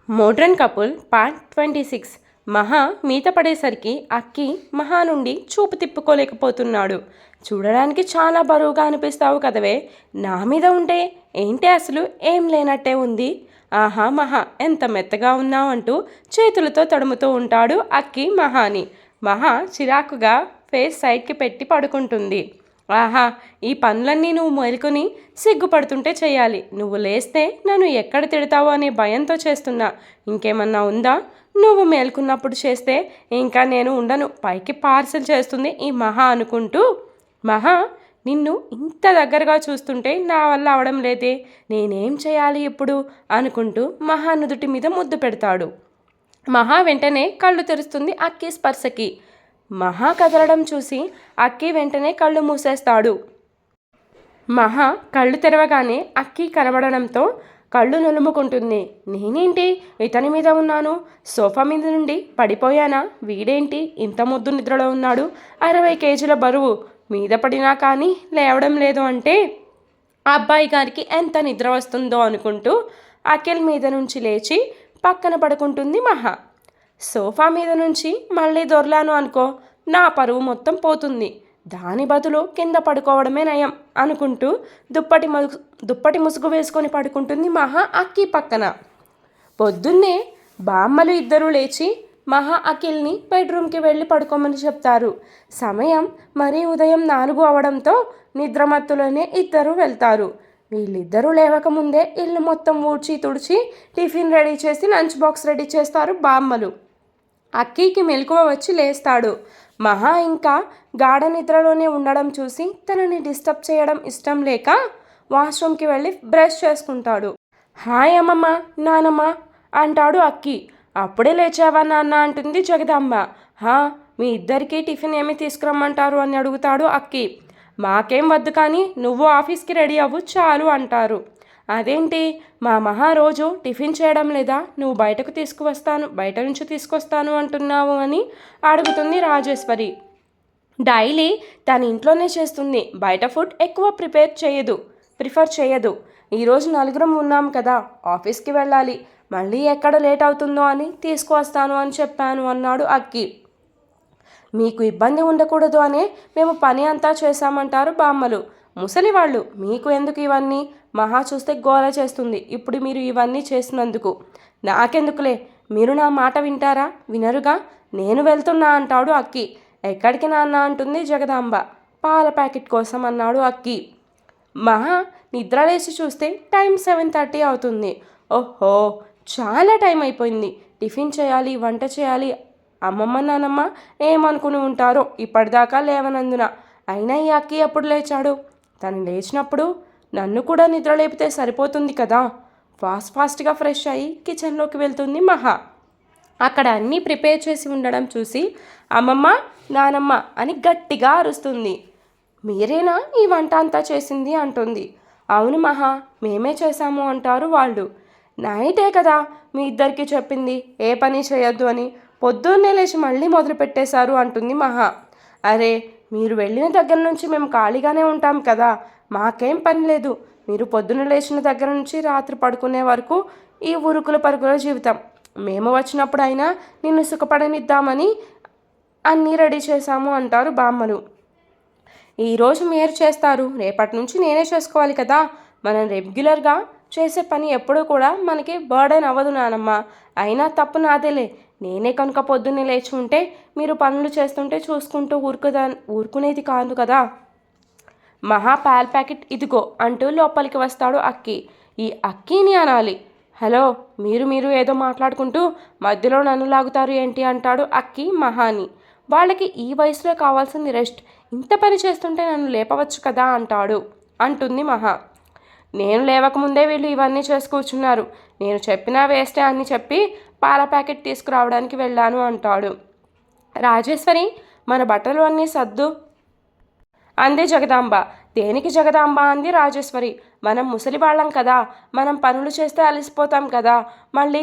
Modern couple part 26. మహా మీత పడేసరికి అక్కి మహా నుండి చూపు తిప్పుకోలేకపోతున్నాడు. చూడడానికి చాలా బరువుగా అనిపిస్తావు కదవే, నా మీద ఉంటే ఏంటి అసలు ఏం లేనట్టే ఉంది. ఆహా మహా ఎంత మెత్తగా ఉన్నావు అంటూ చేతులతో తడుముతూ ఉంటాడు అక్కి మహాని. మహా చిరాకుగా ఫేస్ సైడ్కి పెట్టి పడుకుంటుంది. ఆహా, ఈ పనులన్నీ నువ్వు మేలుకొని సిగ్గుపడుతుంటే చేయాలి. నువ్వు లేస్తే నన్ను ఎక్కడ తిడతావో అనే భయంతో చేస్తున్నా. ఇంకేమన్నా ఉందా? నువ్వు మేల్కున్నప్పుడు చేస్తే ఇంకా నేను ఉండను. పైకి పార్సల్ చేస్తుంది ఈ మహా అనుకుంటూ. మహా, నిన్ను ఇంత దగ్గరగా చూస్తుంటే నా వల్ల అవడం లేదే, నేనేం చేయాలి ఇప్పుడు అనుకుంటూ మహా నుదుటి మీద ముద్దు పెడతాడు. మహా వెంటనే కళ్ళు తెరుస్తుంది అక్కి స్పర్శకి. మహా కదలడం చూసి అక్కి వెంటనే కళ్ళు మూసేస్తాడు. మహా కళ్ళు తెరవగానే అక్కి కనబడడంతో కళ్ళు నులుముకుంటుంది. నేనేంటి ఇతని మీద ఉన్నాను? సోఫా మీద నుండి పడిపోయానా? వీడేంటి ఇంత ముద్దు నిద్రలో ఉన్నాడు? 60 కేజీల బరువు మీద పడినా కానీ లేవడం లేదు అంటే ఆ అబ్బాయి గారికి ఎంత నిద్ర వస్తుందో అనుకుంటూ అఖిల్ మీద నుంచి లేచి పక్కన పడుకుంటుంది మహా. సోఫా మీద నుంచి మళ్ళీ దొర్లాను అనుకో, నా పరువు మొత్తం పోతుంది. దాని బదులు కింద పడుకోవడమే నయం అనుకుంటూ దుప్పటి ముసుగు వేసుకొని పడుకుంటుంది మహా అక్కి పక్కన. పొద్దున్నే బామ్మలు ఇద్దరూ లేచి మహా అఖిల్ని బెడ్రూమ్కి వెళ్ళి పడుకోమని చెప్తారు. సమయం మరీ ఉదయం 4 అవడంతో నిద్రమత్తులోనే ఇద్దరు వెళ్తారు. వీళ్ళిద్దరూ లేవకముందే ఇల్లు మొత్తం ఊడ్చి తుడిచి టిఫిన్ రెడీ చేసి లంచ్ బాక్స్ రెడీ చేస్తారు బామ్మలు. అక్కీకి మెలకువ వచ్చి లేస్తాడు. మహా ఇంకా గాఢ నిద్రలోనే ఉండడం చూసి తనని డిస్టర్బ్ చేయడం ఇష్టం లేక వాష్రూమ్కి వెళ్ళి బ్రష్ చేసుకుంటాడు. హాయ్ అమ్మమ్మ, నానమ్మ అంటాడు అక్కి. అప్పుడే లేచావా నాన్న అంటుంది జగదాంబ. హా, మీ ఇద్దరికీ టిఫిన్ ఏమి తీసుకురమ్మంటారు అని అడుగుతాడు అక్కి. మాకేం వద్దు కానీ నువ్వు ఆఫీస్కి రెడీ అవ్వు చాలు అంటారు. అదేంటి మా మహా రోజు టిఫిన్ చేయడం లేదా, నువ్వు బయట నుంచి తీసుకొస్తాను అంటున్నావు అని అడుగుతుంది రాజేశ్వరి. డైలీ తన ఇంట్లోనే చేస్తుంది, బయట ఫుడ్ ఎక్కువ ప్రిఫర్ చేయదు. ఈరోజు 4 ఉన్నాం కదా, ఆఫీస్కి వెళ్ళాలి, మళ్ళీ ఎక్కడ లేట్ అవుతుందో అని తీసుకువస్తాను అని చెప్పాను అన్నాడు అక్కి. మీకు ఇబ్బంది ఉండకూడదు అనే మేము పని అంతా చేశామంటారు బామ్మలు. ముసలివాళ్ళు, మీకు ఎందుకు ఇవన్నీ? మహా చూస్తే గోల చేస్తుంది ఇప్పుడు మీరు ఇవన్నీ చేసినందుకు. నాకెందుకులే, మీరు నా మాట వింటారా? వినరుగా. నేను వెళ్తున్నా అంటాడు అక్కి. ఎక్కడికి నాన్న అంటుంది జగదాంబ. పాల ప్యాకెట్ కోసం అన్నాడు అక్కి. మహా నిద్రలేసి చూస్తే టైం 7:30 అవుతుంది. ఓహో, చాలా టైం అయిపోయింది. టిఫిన్ చేయాలి, వంట చేయాలి. అమ్మమ్మ నానమ్మ ఏమనుకుని ఉంటారో ఇప్పటిదాకా లేవనందున. అయినా ఈ అక్కి ఎప్పుడు లేచాడు? తను లేచినప్పుడు నన్ను కూడా నిద్ర లేపితే సరిపోతుంది కదా. ఫాస్ట్గా ఫ్రెష్ అయ్యి కిచెన్లోకి వెళ్తుంది మహా. అక్కడ అన్నీ ప్రిపేర్ చేసి ఉండడం చూసి అమ్మమ్మ, నానమ్మ అని గట్టిగా అరుస్తుంది. మీరేనా ఈ వంట అంతా చేసింది అంటుంది. అవును మహా, మేమే చేశాము అంటారు వాళ్ళు. నైటే కదా మీ ఇద్దరికి చెప్పింది ఏ పని చేయొద్దు అని, పొద్దున్నే లేచి మళ్ళీ మొదలు పెట్టేశారు అంటుంది మహా. అరే, మీరు వెళ్ళిన దగ్గర నుంచి మేము ఖాళీగానే ఉంటాం కదా, మాకేం పని లేదు. మీరు పొద్దున్న లేచిన దగ్గర నుంచి రాత్రి పడుకునే వరకు ఈ ఉరుకుల పరుగుల జీవితం. మేము వచ్చినప్పుడు అయినా నిన్ను సుఖపడనిద్దామని అన్నీ రెడీ చేశాము అంటారు బామ్మలు. ఈరోజు మీరు చేస్తారు, రేపటి నుంచి నేనే చేసుకోవాలి కదా. మనం రెగ్యులర్గా చేసే పని ఎప్పుడూ కూడా మనకి బర్డెన్ అవ్వదు నానమ్మ. అయినా తప్పు నాదేలే. నేనే కనుక పొద్దున్నే లేచి ఉంటే మీరు పనులు చేస్తుంటే చూసుకుంటూ ఊరుకునేది కాదు కదా. మహా పాల్ ప్యాకెట్ ఇదిగో అంటూ లోపలికి వస్తాడు అక్కి. ఈ అక్కీని అనాలి. హలో, మీరు ఏదో మాట్లాడుకుంటూ మధ్యలో నన్ను లాగుతారు ఏంటి అంటాడు అక్కి మహాని. వాళ్ళకి ఈ వయసులో కావాల్సింది రెస్ట్. ఇంత పని చేస్తుంటే నన్ను లేపవచ్చు కదా అంటుంది మహా. నేను లేవకముందే వీళ్ళు ఇవన్నీ చేసి కూర్చున్నారు. నేను చెప్పినా వేస్టే అని చెప్పి పాల ప్యాకెట్ తీసుకురావడానికి వెళ్ళాను అంటాడు. రాజేశ్వరి, మన బట్టలు అన్నీ సర్దు అంది జగదాంబ. దేనికి జగదాంబ అంది రాజేశ్వరి. మనం ముసలివాళ్ళం కదా, మనం పనులు చేస్తే అలసిపోతాం కదా, మళ్ళీ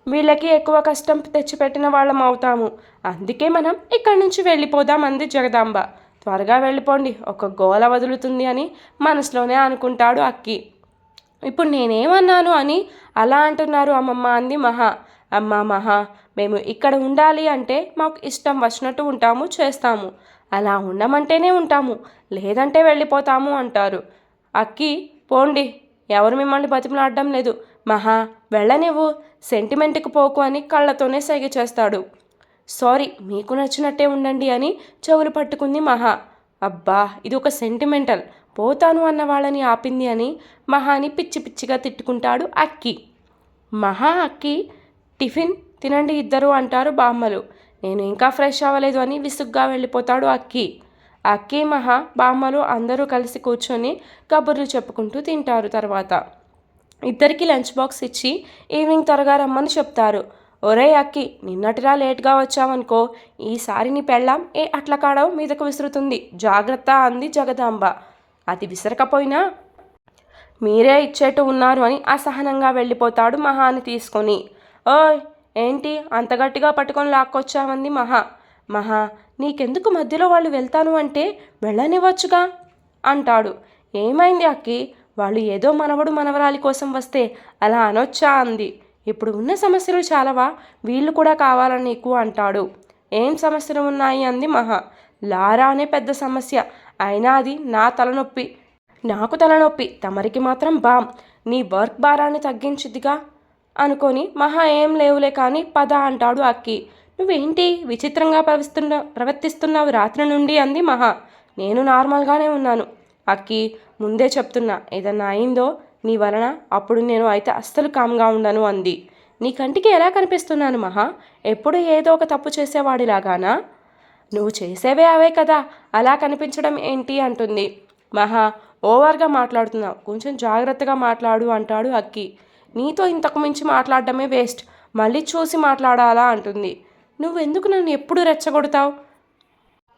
వీళ్ళకి ఎక్కువ కష్టం తెచ్చిపెట్టిన వాళ్ళం అవుతాము. అందుకే మనం ఇక్కడి నుంచి వెళ్ళిపోదాం అంది జగదాంబ. త్వరగా వెళ్ళిపోండి, ఒక గోల వదులుతుంది అని మనసులోనే అనుకుంటాడు అక్కి. ఇప్పుడు నేనేమన్నాను అని అలా అంటున్నారు అమ్మమ్మ అంది మహా. అమ్మా మహా, మేము ఇక్కడ ఉండాలి అంటే మాకు ఇష్టం వచ్చినట్టు ఉంటాము, చేస్తాము. అలా ఉండమంటేనే ఉంటాము, లేదంటే వెళ్ళిపోతాము అంటారు. అక్కి, పోండి, ఎవరు మిమ్మల్ని బతిమలాడడం లేదు. మహా, వెళ్ళనివ్వు, సెంటిమెంట్కి పోకు అని కళ్ళతోనే సైగ చేస్తాడు. సారీ, మీకు నచ్చినట్టే ఉండండి అని చెవులు పట్టుకుంది మహా. అబ్బా, ఇది ఒక సెంటిమెంటల్, పోతాను అన్న వాళ్ళని ఆపింది అని మహాని పిచ్చి పిచ్చిగా తిట్టుకుంటాడు అక్కి. మహా, అక్కి, టిఫిన్ తినండి ఇద్దరు అంటారు బామ్మలు. నేను ఇంకా ఫ్రెష్ అవ్వలేదు అని విసుగ్గా వెళ్ళిపోతాడు అక్కి. అక్కి, మహా, బామ్మలు అందరూ కలిసి కూర్చొని కబుర్లు చెప్పుకుంటూ తింటారు. తర్వాత ఇద్దరికి లంచ్ బాక్స్ ఇచ్చి ఈవినింగ్ త్వరగా రమ్మని చెప్తారు. ఒరే అక్కి, నిన్నటిరా లేట్గా వచ్చావనుకో, ఈసారి నీ పెళ్ళాం అట్ల కాడవు మీదకు విసురుతుంది, జాగ్రత్త అంది జగదాంబ. అది విసరకపోయినా మీరే ఇచ్చేట్టు ఉన్నారు అని అసహనంగా వెళ్ళిపోతాడు మహాని తీసుకొని. ఓయ్, ఏంటి అంత గట్టిగా పట్టుకొని లాక్కొచ్చామంది మహా. మహా, నీకెందుకు మధ్యలో వాళ్ళు వెళ్తాను అంటే వెళ్ళనివ్వచ్చుగా అంటాడు. ఏమైంది అక్కి, వాళ్ళు ఏదో మనవడు మనవరాలి కోసం వస్తే అలా అనొచ్చా అంది. ఇప్పుడు ఉన్న సమస్యలు చాలవా, వీళ్ళు కూడా కావాలని నీకు అంటాడు. ఏం సమస్యలు ఉన్నాయి అంది మహా. లారా అనే పెద్ద సమస్య, అయినా అది నా తలనొప్పి, నాకు తలనొప్పి, తమరికి మాత్రం బామ్, నీ వర్క్ భారాన్ని తగ్గించిదిగా అనుకొని మహా ఏం లేవులే కానీ పద అంటాడు అక్కి. నువ్వేంటి విచిత్రంగా ప్రవర్తిస్తున్నావు రాత్రి నుండి అంది మహా. నేను నార్మల్గానే ఉన్నాను అక్కి, ముందే చెప్తున్నా, ఏదన్నా అయిందో నీ వలన అప్పుడు నేను అయితే అస్సలు కామ్గా ఉండను అంది. నీ కంటికి ఎలా కనిపిస్తున్నాను మహా, ఎప్పుడు ఏదో ఒక తప్పు చేసేవాడిలాగానా? నువ్వు చేసేవే అవే కదా, అలా కనిపించడం ఏంటి అంటుంది. మహా, ఓవర్గా మాట్లాడుతున్నావు, కొంచెం జాగ్రత్తగా మాట్లాడు అంటాడు అక్కి. నీతో ఇంతకు మించి మాట్లాడడమే వేస్ట్, మళ్ళీ చూసి మాట్లాడాలా అంటుంది. నువ్వెందుకు నన్ను ఎప్పుడు రెచ్చగొడతావు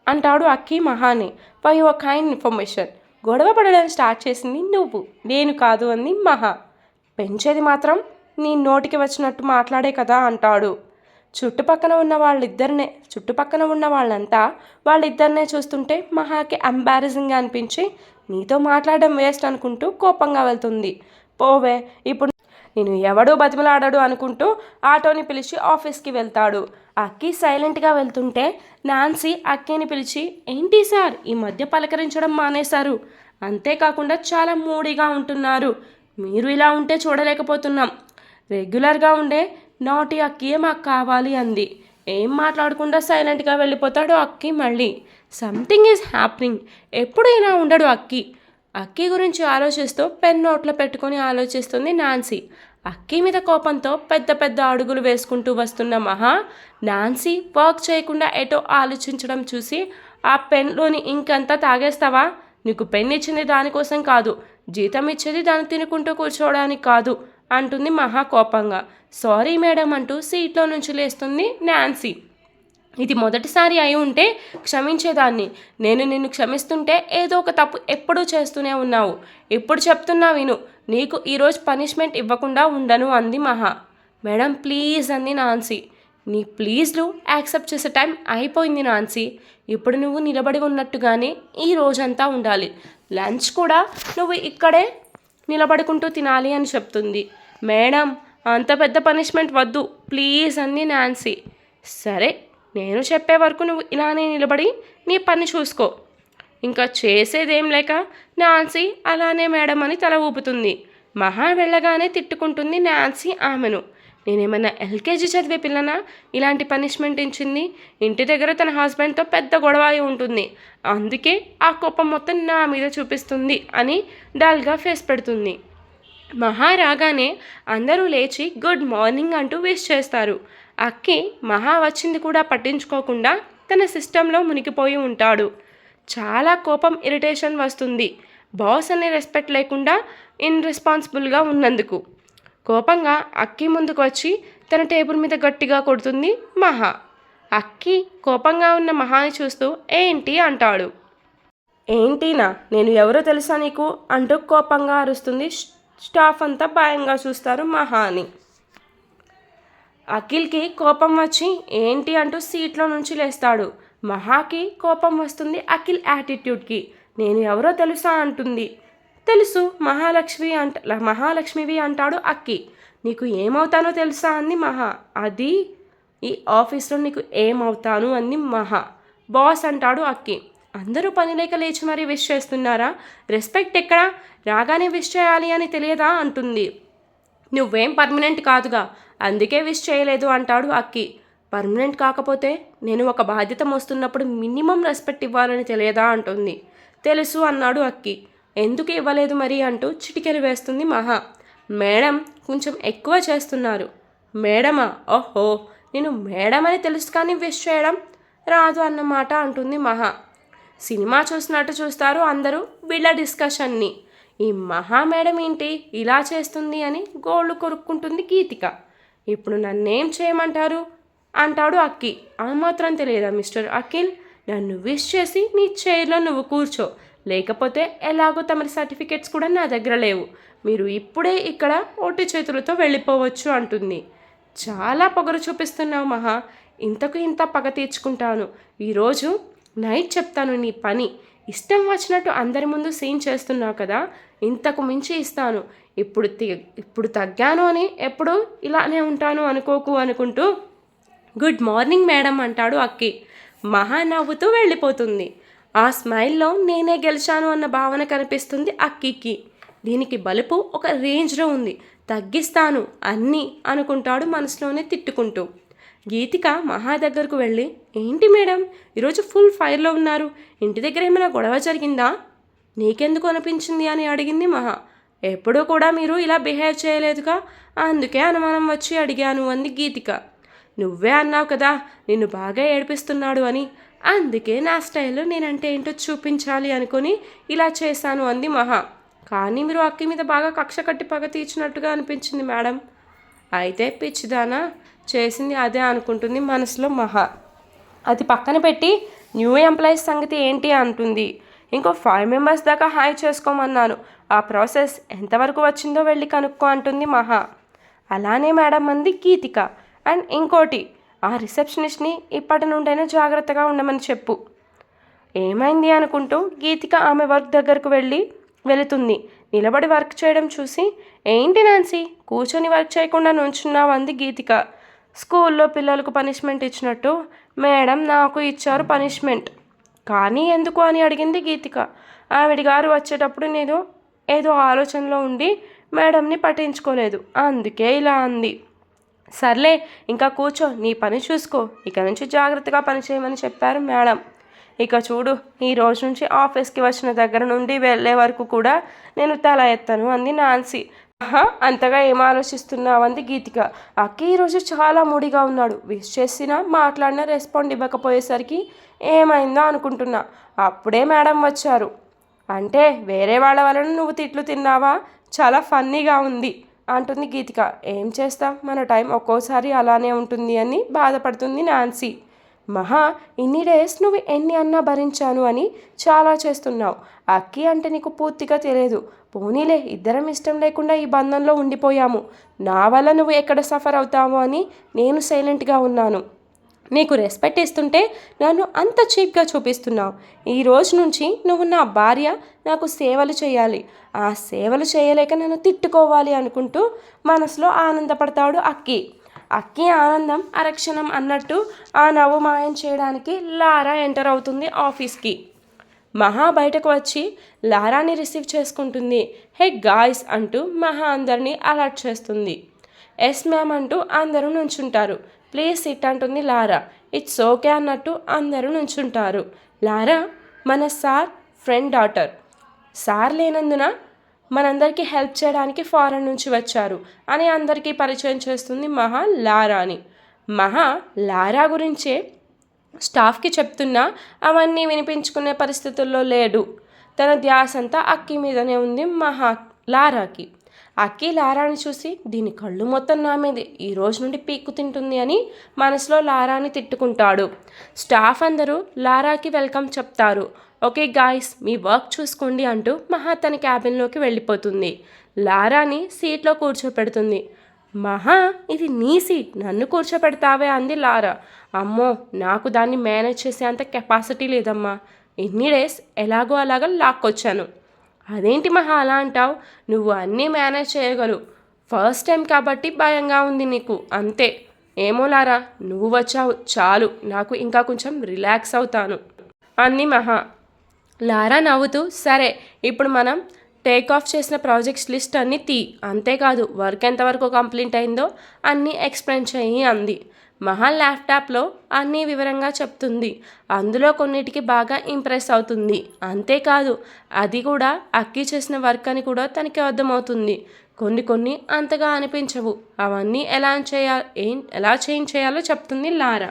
అంటాడు అక్కి మహాని. ఫర్ యువర్ కైండ్ ఇన్ఫర్మేషన్, గొడవ పడడం స్టార్ట్ చేసింది నువ్వు, నేను కాదు అంది మహా. పెంచేది మాత్రం నీ నోటికి వచ్చినట్టు మాట్లాడే కదా అంటాడు. చుట్టుపక్కన ఉన్న వాళ్ళంతా వాళ్ళిద్దరినే చూస్తుంటే మహాకి ఎంబారసింగ్గా అనిపించి నీతో మాట్లాడడం వేస్ట్ అనుకుంటూ కోపంగా వెళ్తుంది. పోవే, ఇప్పుడు నేను ఎవడూ బతిమలాడాడు అనుకుంటూ ఆటోని పిలిచి ఆఫీస్కి వెళ్తాడు. అక్కి సైలెంట్గా వెళ్తుంటే నాన్సీ అక్కిని పిలిచి, ఏంటి సార్ ఈ మధ్య పలకరించడం మానేశారు, అంతేకాకుండా చాలా మూడీగా ఉంటున్నారు, మీరు ఇలా ఉంటే చూడలేకపోతున్నాం, రెగ్యులర్గా ఉండే నాటి అక్కియే మాకు కావాలి అంది. ఏం మాట్లాడకుండా సైలెంట్గా వెళ్ళిపోతాడు అక్కి. మళ్ళీ సంథింగ్ ఈజ్ హ్యాపెనింగ్, ఎప్పుడు ఇలా ఉండడు అక్కి. అక్కి గురించి ఆలోచిస్తూ పెన్ నోట్లో పెట్టుకొని ఆలోచిస్తుంది నాన్సీ. అక్కి మీద కోపంతో పెద్ద పెద్ద అడుగులు వేసుకుంటూ వస్తున్న మహా నాన్సీ వర్క్ చేయకుండా ఎటో ఆలోచించడం చూసి, ఆ పెన్లోని ఇంకంతా తాగేస్తావా, నీకు పెన్ ఇచ్చింది దానికోసం కాదు, జీతం ఇచ్చేది దాన్ని తినుకుంటూ కూర్చోవడానికి కాదు అంటుంది మహా కోపంగా. సారీ మేడం అంటూ సీట్లో నుంచి లేస్తుంది నాన్సీ. ఇది మొదటిసారి అయి ఉంటే క్షమించేదాన్ని, నేను నిన్ను క్షమిస్తుంటే ఏదో ఒక తప్పు ఎప్పుడూ చేస్తూనే ఉన్నావు, ఇప్పుడు చెప్తున్నా విను, నీకు ఈరోజు పనిష్మెంట్ ఇవ్వకుండా ఉండను అంది మహా. మేడం ప్లీజ్ అంది నాన్సీ. నీ ప్లీజ్లు యాక్సెప్ట్ చేసే టైం అయిపోయింది నాన్సీ, ఇప్పుడు నువ్వు నిలబడి ఉన్నట్టుగానే ఈ రోజంతా ఉండాలి, లంచ్ కూడా నువ్వు ఇక్కడే నిలబడుకుంటూ తినాలి అని చెప్తుంది. మేడం అంత పెద్ద పనిష్మెంట్ వద్దు ప్లీజ్ అంది నాన్సీ. సరే, నేను చెప్పే వరకు నువ్వు ఇలానే నిలబడి నీ పని చూసుకో. ఇంకా చేసేదేం లేక నాన్సీ అలానే మేడం అని తల ఊపుతుంది. మహా వెళ్ళగానే తిట్టుకుంటుంది నాన్సీ ఆమెను. నేనేమన్నా ఎల్కేజీ చదివే పిల్లనా ఇలాంటి పనిష్మెంట్ ఇచ్చింది, ఇంటి దగ్గర తన హస్బెండ్తో పెద్ద గొడవ అయి ఉంటుంది, అందుకే ఆ కోపం మొత్తం నా మీద చూపిస్తుంది అని డల్గా ఫేస్ పెడుతుంది. మహా రాగానే అందరూ లేచి గుడ్ మార్నింగ్ అంటూ విష్ చేస్తారు. అక్కి మహా వచ్చింది కూడా పట్టించుకోకుండా తన సిస్టంలో మునిగిపోయి ఉంటాడు. చాలా కోపం, ఇరిటేషన్ వస్తుంది, బాస్ అనే రెస్పెక్ట్ లేకుండా ఇన్రెస్పాన్సిబుల్గా ఉన్నందుకు. కోపంగా అక్కి ముందుకు వచ్చి తన టేబుల్ మీద గట్టిగా కొడుతుంది మహా. అక్కి కోపంగా ఉన్న మహాని చూస్తూ ఏంటి అంటాడు. ఏంటినా, నేను ఎవరో తెలుసా నీకు అంటూ కోపంగా అరుస్తుంది. స్టాఫ్ అంతా భయంగా చూస్తారు మహాని. అఖిల్కి కోపం వచ్చి ఏంటి అంటూ సీట్లో నుంచి లేస్తాడు. మహాకి కోపం వస్తుంది అఖిల్ యాటిట్యూడ్కి. నేను ఎవరో తెలుసా అంటుంది. తెలుసు మహాలక్ష్మివి అంటాడు అక్కి. నీకు ఏమవుతానో తెలుసా అంది మహా. అది ఈ ఆఫీస్లో నీకు ఏమవుతాను అంది మహా. బాస్ అంటాడు అక్కి. అందరూ పని లేక లేచి మరీ విష్ చేస్తున్నారా? రెస్పెక్ట్ ఎక్కడా? రాగానే విష్ చేయాలి అని తెలియదా అంటుంది. నువ్వేం పర్మనెంట్ కాదుగా, అందుకే విష్ చేయలేదు అంటాడు అక్కి. పర్మనెంట్ కాకపోతే నేను ఒక బాధ్యత మోస్తున్నప్పుడు మినిమం రెస్పెక్ట్ ఇవ్వాలని తెలియదా అంటుంది. తెలుసు అన్నాడు అక్కి. ఎందుకు ఇవ్వలేదు మరి అంటూ చిటికెలు వేస్తుంది మహా. మేడం కొంచెం ఎక్కువ చేస్తున్నారు. మేడమా? ఓహో, నేను మేడం అని తెలుసు కానీ విష్ చేయడం రాదు అన్నమాట అంటుంది మహా. సినిమా చూసినట్టు చూస్తారు అందరూ వీళ్ళ డిస్కషన్ని. ఈ మహా మేడం ఏంటి ఇలా చేస్తుంది అని గోళ్ళు కొరుక్కుంటుంది గీతిక. ఇప్పుడు నన్నేం చేయమంటారు అంటాడు అక్కి. ఆ మాత్రం తెలియదా మిస్టర్ అఖిల్? నన్ను విష్ చేసి నీ చైర్లో నువ్వు కూర్చో, లేకపోతే ఎలాగో తమరి సర్టిఫికెట్స్ కూడా నా దగ్గర లేవు, మీరు ఇప్పుడే ఇక్కడ ఒట్టి చేతులతో వెళ్ళిపోవచ్చు అంటుంది. చాలా పొగరు చూపిస్తున్నావు మహా, ఇంతకు ఇంత పగ తీర్చుకుంటాను. ఈరోజు నైట్ చెప్తాను నీ పని. ఇష్టం వచ్చినట్టు అందరి ముందు సీన్ చేస్తున్నావు కదా, ఇంతకు మించి ఇస్తాను. ఇప్పుడు తగ్గాను అని ఎప్పుడు ఇలానే ఉంటాను అనుకోకు అనుకుంటూ గుడ్ మార్నింగ్ మేడం అంటాడు అక్కి. మహా నవ్వుతూ వెళ్ళిపోతుంది. ఆ స్మైల్లో నేనే గెలిచాను అన్న భావన కనిపిస్తుంది అక్కికి. దీనికి బలుపు ఒక రేంజ్లో ఉంది, తగ్గిస్తాను అన్నీ అనుకుంటాడు మనసులోనే తిట్టుకుంటూ. గీతిక మహా దగ్గరకు వెళ్ళి, ఏంటి మేడం ఈరోజు ఫుల్ ఫైర్లో ఉన్నారు, ఇంటి దగ్గర ఏమైనా గొడవ జరిగిందా, నీకెందుకు అనిపించింది అని అడిగింది మహా. ఎప్పుడూ కూడా మీరు ఇలా బిహేవ్ చేయలేదుగా, అందుకే అనుమానం వచ్చి అడిగాను అంది గీతిక. నువ్వే అన్నావు కదా నిన్ను బాగా ఏడిపిస్తున్నాడు అని, అందుకే నా స్టైల్లో నేనంటే ఏంటో చూపించాలి అనుకుని ఇలా చేశాను అంది మహా. కానీ మీరు అక్కి మీద బాగా కక్ష కట్టి పగ తీర్చినట్టుగా అనిపించింది మేడం. అయితే పిచ్చిదానా, చేసింది అదే అనుకుంటుంది మనసులో మహా. అది పక్కన పెట్టి న్యూ ఎంప్లాయీస్ సంగతి ఏంటి అంటుంది. ఇంకో 5 మెంబర్స్ దాకా హాయ్ చేసుకోమన్నాను, ఆ ప్రాసెస్ ఎంతవరకు వచ్చిందో వెళ్ళి కనుక్కో అంటుంది మహా. అలానే మేడం అంది గీతిక. అండ్ ఇంకోటి, ఆ రిసెప్షనిస్ట్ని ఇప్పటి నుండైనా జాగ్రత్తగా ఉండమని చెప్పు. ఏమైంది అనుకుంటూ గీతిక ఆమె వర్క్ దగ్గరకు వెళుతుంది. నిలబడి వర్క్ చేయడం చూసి, ఏంటి నాన్సీ కూర్చొని వర్క్ చేయకుండా నుంచున్నావు అంది గీతిక. స్కూల్లో పిల్లలకు పనిష్మెంట్ ఇచ్చినట్టు మేడం నాకు ఇచ్చారు పనిష్మెంట్. కానీ ఎందుకు అని అడిగింది గీతిక. ఆవిడ గారు వచ్చేటప్పుడు నేను ఏదో ఆలోచనలో ఉండి మేడంని పట్టించుకోలేదు, అందుకే ఇలా అంది. సర్లే ఇంకా కూర్చో, నీ పని చూసుకో, ఇక నుంచి జాగ్రత్తగా పని చేయమని చెప్పారు మేడం. ఇక చూడు, ఈ రోజు నుంచి ఆఫీస్కి వచ్చిన దగ్గర నుండి వెళ్ళే వరకు కూడా నేను తల ఎత్తను అంది నాన్సీ. అంతగా ఏం ఆలోచిస్తున్నావంది గీతిక. అక్కి ఈరోజు చాలా మూడిగా ఉన్నాడు, విష్ చేసినా మాట్లాడినా రెస్పాండ్ ఇవ్వకపోయేసరికి ఏమైందో అనుకుంటున్నా. అప్పుడే మేడం వచ్చారు. అంటే వేరే వాళ్ళ వలన నువ్వు తిట్లు తిన్నావా? చాలా ఫన్నీగా ఉంది అంటుంది గీతిక. ఏం చేస్తాం, మన టైం ఒక్కోసారి అలానే ఉంటుంది అని బాధపడుతుంది నాన్సీ. మహా, ఇన్ని డేస్ నువ్వు ఎన్ని అన్నా భరించాను అని చాలా చేస్తున్నావు. అక్కి అంటే నీకు పూర్తిగా తెలియదు. పోనీలే, ఇద్దరం ఇష్టం లేకుండా ఈ బంధంలో ఉండిపోయాము. నా వల్ల నువ్వు ఎక్కడ సఫర్ అవుతావో అని నేను సైలెంట్గా ఉన్నాను. నీకు రెస్పెక్ట్ ఇస్తుంటే నన్ను అంత చీప్గా చూపిస్తున్నావు. ఈ రోజు నుంచి నువ్వు నా భార్య, నాకు సేవలు చేయాలి. ఆ సేవలు చేయలేక నన్ను తిట్టుకోవాలి అనుకుంటూ మనసులో ఆనందపడతాడు అక్కి. అక్కి ఆనందం అరక్షణం అన్నట్టు ఆ నవ్వు మాయం చేయడానికి లారా ఎంటర్ అవుతుంది ఆఫీస్కి. మహా బయటకు వచ్చి లారాని రిసీవ్ చేసుకుంటుంది. హే గాయ్స్ అంటూ మహా అందరినీ అలర్ట్ చేస్తుంది. ఎస్ మ్యామ్ అంటూ అందరూ నుంచుంటారు. ప్లీజ్ సిట్ అంటుంది లారా. ఇట్స్ ఓకే అన్నట్టు అందరూ నుంచుంటారు. లారా మన సార్ ఫ్రెండ్ డాటర్. సార్ లేనందున మనందరికీ హెల్ప్ చేయడానికి ఫారెన్ నుంచి వచ్చారు అని అందరికీ పరిచయం చేస్తుంది మహా లారాని. మహా లారా గురించే స్టాఫ్కి చెప్తున్నా అవన్నీ వినిపించుకునే పరిస్థితుల్లో లేడు. తన ధ్యాస అంతా అక్కి మీదనే ఉంది మహా లారాకి. అక్కి లారాని చూసి, దీని కళ్ళు మొత్తం నా మీదే, ఈ రోజు నుండి పీక్కు తింటుంది అని మనసులో లారాని తిట్టుకుంటాడు. స్టాఫ్ అందరూ లారాకి వెల్కమ్ చెప్తారు. ఓకే గాయ్స్, మీ వర్క్ చూసుకోండి అంటూ మహా తన క్యాబిన్లోకి వెళ్ళిపోతుంది. లారాని సీట్లో కూర్చోపెడుతుంది. మహా, ఇది నీ సీట్, నన్ను కూర్చోపెడతావే అంది లారా. అమ్మో, నాకు దాన్ని మేనేజ్ చేసే అంత కెపాసిటీ లేదమ్మా. ఎన్ని డేస్ ఎలాగో అలాగా లాక్కొచ్చాను. అదేంటి మహా అలా అంటావు? నువ్వు అన్నీ మేనేజ్ చేయగలవు. ఫస్ట్ టైం కాబట్టి భయంగా ఉంది నీకు అంతే. ఏమో లారా, నువ్వు వచ్చావు చాలు, నాకు ఇంకా కొంచెం రిలాక్స్ అవుతాను అంది మహా. లారా నవ్వుతూ, సరే ఇప్పుడు మనం టేక్ ఆఫ్ చేసిన ప్రాజెక్ట్స్ లిస్ట్ అన్నీ తీ, అంతేకాదు వర్క్ ఎంతవరకు కంప్లీట్ అయిందో అన్నీ ఎక్స్ప్లెయిన్ చెయ్యి అంది. మహా ల్యాప్టాప్లో అన్నీ వివరంగా చెప్తుంది. అందులో కొన్నిటికి బాగా ఇంప్రెస్ అవుతుంది. అంతేకాదు అది కూడా అక్కి చేసిన వర్క్ అని కూడా తనకి అర్థమవుతుంది. కొన్ని అంతగా అనిపించవు. అవన్నీ ఎలా చేంజ్ చేయాలో చెప్తుంది లారా.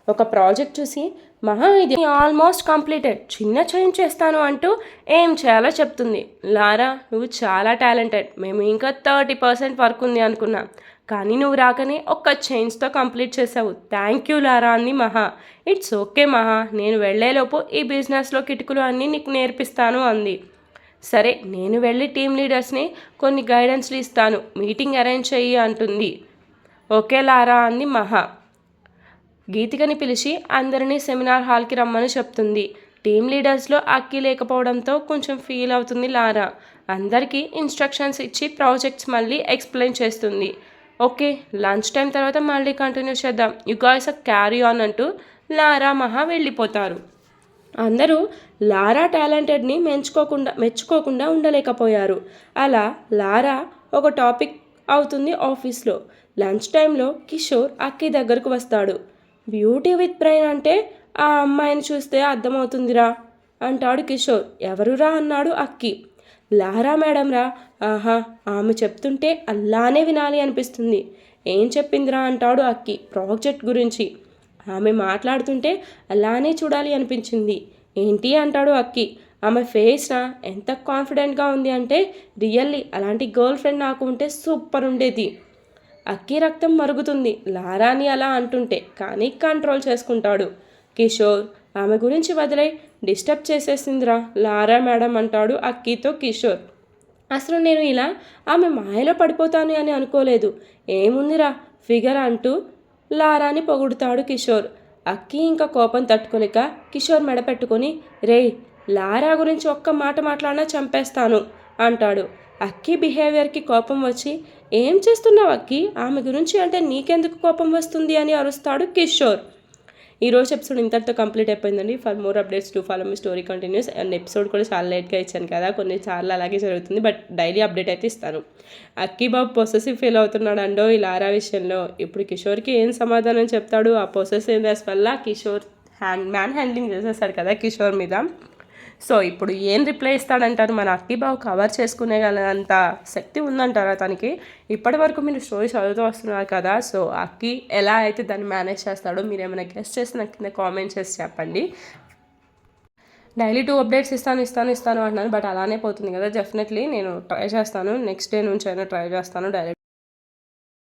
ఒక ప్రాజెక్ట్ చూసి మహా ఇది ఆల్మోస్ట్ కంప్లీటెడ్, చిన్న చేంజ్ చేస్తాను అంటూ ఏం చేయాలో చెప్తుంది. లారా, నువ్వు చాలా టాలెంటెడ్, మేము ఇంకా 30% వర్క్ ఉంది అనుకున్నాం, కానీ నువ్వు రాకనే ఒక్క చేంజ్తో కంప్లీట్ చేసావు. థ్యాంక్ యూ లారా అంది మహా. ఇట్స్ ఓకే మహా, నేను వెళ్ళేలోపు ఈ బిజినెస్లో కిటుకులు అన్నీ నీకు నేర్పిస్తాను అంది. సరే, నేను వెళ్ళి టీమ్ లీడర్స్ని కొన్ని గైడెన్స్లు ఇస్తాను, మీటింగ్ అరేంజ్ చెయ్యి అంటుంది. ఓకే లారా అంది మహా. గీతికని పిలిచి అందరినీ సెమినార్ హాల్కి రమ్మని చెప్తుంది. టీమ్ లీడర్స్లో అక్కి లేకపోవడంతో కొంచెం ఫీల్ అవుతుంది లారా. అందరికీ ఇన్స్ట్రక్షన్స్ ఇచ్చి ప్రాజెక్ట్స్ మళ్ళీ ఎక్స్ప్లెయిన్ చేస్తుంది. ఓకే, లంచ్ టైం తర్వాత మళ్ళీ కంటిన్యూ చేద్దాం, యు గాయ్స్ క్యారీ ఆన్ అంటూ లారా మహా వెళ్ళిపోతారు. అందరూ లారా టాలెంటెడ్ని మెచ్చుకోకుండా ఉండలేకపోయారు. అలా లారా ఒక టాపిక్ అవుతుంది ఆఫీస్లో. లంచ్ టైంలో కిషోర్ అక్కి దగ్గరకు వస్తాడు. బ్యూటీ విత్ బ్రెయిన్ అంటే ఆ అమ్మాయిని చూస్తే అర్థమవుతుందిరా అంటాడు కిషోర్. ఎవరురా అన్నాడు అక్కి. లారా మేడం రా. ఆహా, ఆమె చెప్తుంటే అలానే వినాలి అనిపిస్తుంది. ఏం చెప్పిందిరా అంటాడు అక్కి. ప్రాజెక్ట్ గురించి. ఆమె మాట్లాడుతుంటే అలానే చూడాలి అనిపించింది. ఏంటి అంటాడు అక్కి. ఆమె ఫేస్నా ఎంత కాన్ఫిడెంట్గా ఉంది అంటే రియల్లీ అలాంటి గర్ల్ ఫ్రెండ్ నాకు ఉంటే సూపర్ ఉండేది. అక్కి రక్తం మరుగుతుంది లారాని అలా అంటుంటే, కానీ కంట్రోల్ చేసుకుంటాడు. కిషోర్, ఆమె గురించి వదిలే, డిస్టర్బ్ చేసేసిందిరా లారా మేడం అంటాడు అక్కితో కిషోర్. అసలు నేను ఇలా ఆమె మాయలో పడిపోతాను అని అనుకోలేదు. ఏముందిరా ఫిగర్ అంటూ లారాని పొగుడుతాడు కిషోర్. అక్కి ఇంకా కోపం తట్టుకోలేక కిషోర్ మెడపెట్టుకొని, రేయ్, లారా గురించి ఒక్క మాట మాట్లాడినా చంపేస్తాను అంటాడు. అక్కి బిహేవియర్కి కోపం వచ్చి, ఏం చేస్తున్నావు అక్కి, ఆమె గురించి అంటే నీకెందుకు కోపం వస్తుంది అని అరుస్తాడు కిషోర్. ఈరోజు ఎపిసోడ్ ఇంతటితో కంప్లీట్ అయిపోయిందండి. For more updates to follow me story continuous. And episode కూడా చాలా లేట్గా ఇచ్చాను కదా, కొన్నిసార్లు అలాగే జరుగుతుంది, బట్ డైలీ అప్డేట్ అయితే ఇస్తాను. అక్కి బాబు పొసెసివ్ ఫీల్ అవుతున్నాడు అండో ఈ లారా విషయంలో. ఇప్పుడు కిషోర్కి ఏం సమాధానం చెప్తాడు? ఆ పొసెసివ్నెస్ వల్ల కిషోర్ మ్యాన్ హ్యాండ్లింగ్ చేసేస్తాడు కదా కిషోర్ మీద. సో ఇప్పుడు ఏం రిప్లై ఇస్తాడంటారు? మన అక్కి బాబు కవర్ చేసుకునేగలంత శక్తి ఉందంటారా తనకి? ఇప్పటి వరకు మీరు స్టోరీ చదువుతూ వస్తున్నారు కదా, సో అక్కి ఎలా అయితే దాన్ని మేనేజ్ చేస్తాడో మీరు ఏమైనా గెస్ట్ చేసి నాకు కింద కామెంట్ చేసి చెప్పండి. డైలీ 2 అప్డేట్స్ ఇస్తాను అంటున్నాను, బట్ అలానే పోతుంది కదా. డెఫినెట్లీ నేను ట్రై చేస్తాను, నెక్స్ట్ డే నుంచి అయినా ట్రై చేస్తాను డైరెక్ట్